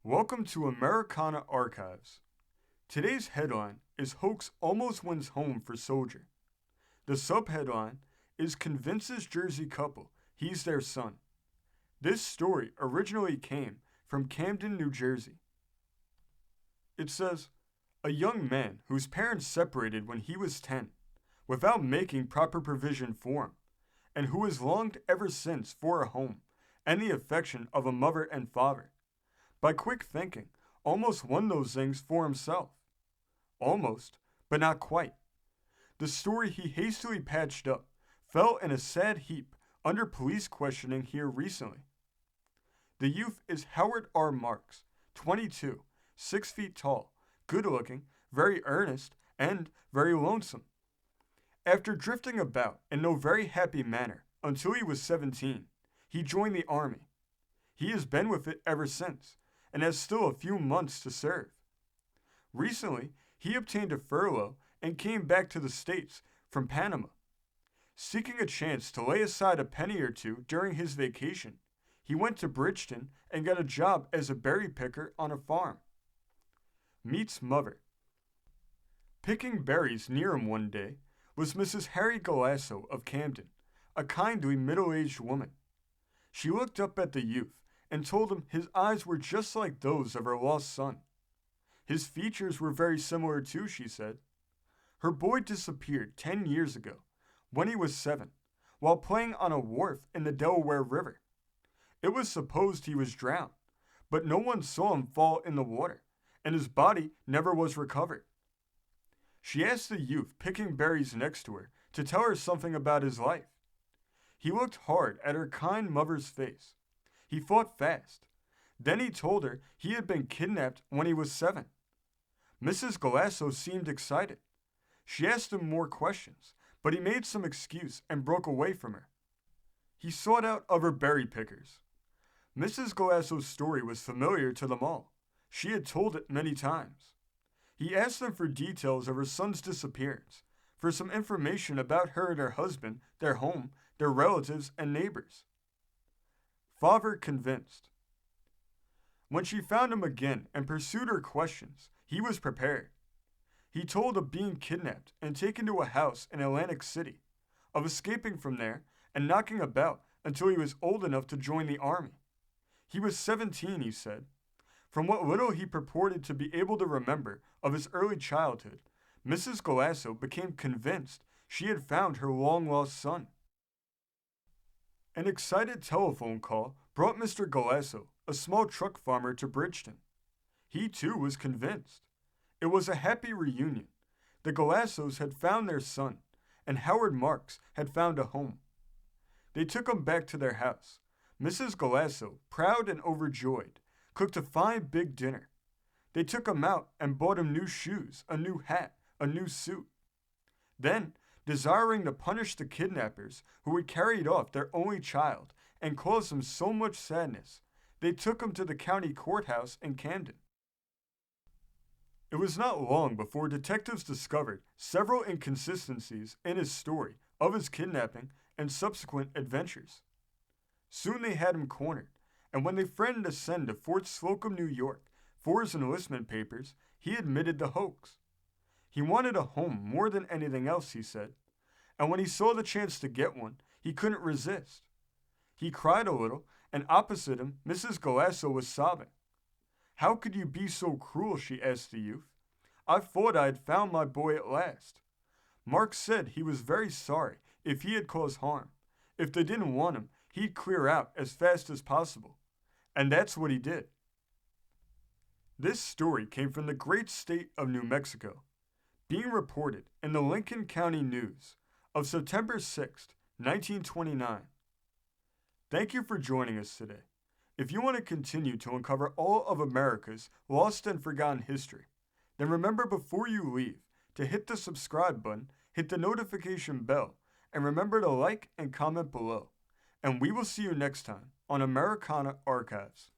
Welcome to Americana Archives. Today's headline is Hoax Almost Wins Home for Soldier. The subheadline is Convinces Jersey Couple He's Their Son. This story originally came from Camden, New Jersey. It says, a young man whose parents separated when he was 10, without making proper provision for him, and who has longed ever since for a home and the affection of a mother and father, by quick thinking, almost won those things for himself. Almost, but not quite. The story he hastily patched up fell in a sad heap under police questioning here recently. The youth is Howard R. Marks, 22, 6 feet tall, good-looking, very earnest, and very lonesome. After drifting about in no very happy manner until he was 17, he joined the Army. He has been with it ever since, and has still a few months to serve. Recently, he obtained a furlough and came back to the States from Panama. Seeking a chance to lay aside a penny or two during his vacation, he went to Bridgeton and got a job as a berry picker on a farm. Meets mother. Picking berries near him one day was Mrs. Harry Galasso of Camden, a kindly middle-aged woman. She looked up at the youth and told him his eyes were just like those of her lost son. His features were very similar too, she said. Her boy disappeared 10 years ago, when he was 7, while playing on a wharf in the Delaware River. It was supposed he was drowned, but no one saw him fall in the water, and his body never was recovered. She asked the youth picking berries next to her to tell her something about his life. He looked hard at her kind mother's face. He thought fast. Then he told her he had been kidnapped when he was 7. Mrs. Galasso seemed excited. She asked him more questions, but he made some excuse and broke away from her. He sought out other berry pickers. Mrs. Galasso's story was familiar to them all. She had told it many times. He asked them for details of her son's disappearance, for some information about her and her husband, their home, their relatives, and neighbors. Father convinced. When she found him again and pursued her questions, he was prepared. He told of being kidnapped and taken to a house in Atlantic City, of escaping from there and knocking about until he was old enough to join the Army. He was 17, he said. From what little he purported to be able to remember of his early childhood, Mrs. Galasso became convinced she had found her long-lost son. An excited telephone call brought Mr. Galasso, a small truck farmer, to Bridgeton. He too was convinced. It was a happy reunion. The Galassos had found their son, and Howard Marks had found a home. They took him back to their house. Mrs. Galasso, proud and overjoyed, cooked a fine big dinner. They took him out and bought him new shoes, a new hat, a new suit. Then, desiring to punish the kidnappers who had carried off their only child and caused them so much sadness, they took him to the county courthouse in Camden. It was not long before detectives discovered several inconsistencies in his story of his kidnapping and subsequent adventures. Soon they had him cornered, and when they threatened to send to Fort Slocum, New York, for his enlistment papers, he admitted the hoax. He wanted a home more than anything else, he said, and when he saw the chance to get one, he couldn't resist. He cried a little, and opposite him, Mrs. Galasso was sobbing. How could you be so cruel, she asked the youth. I thought I had found my boy at last. Mark said he was very sorry if he had caused harm. If they didn't want him, he'd clear out as fast as possible. And that's what he did. This story came from the great state of New Mexico, being reported in the Lincoln County News of September 6, 1929. Thank you for joining us today. If you want to continue to uncover all of America's lost and forgotten history, then remember before you leave to hit the subscribe button, hit the notification bell, and remember to like and comment below. And we will see you next time on Americana Archives.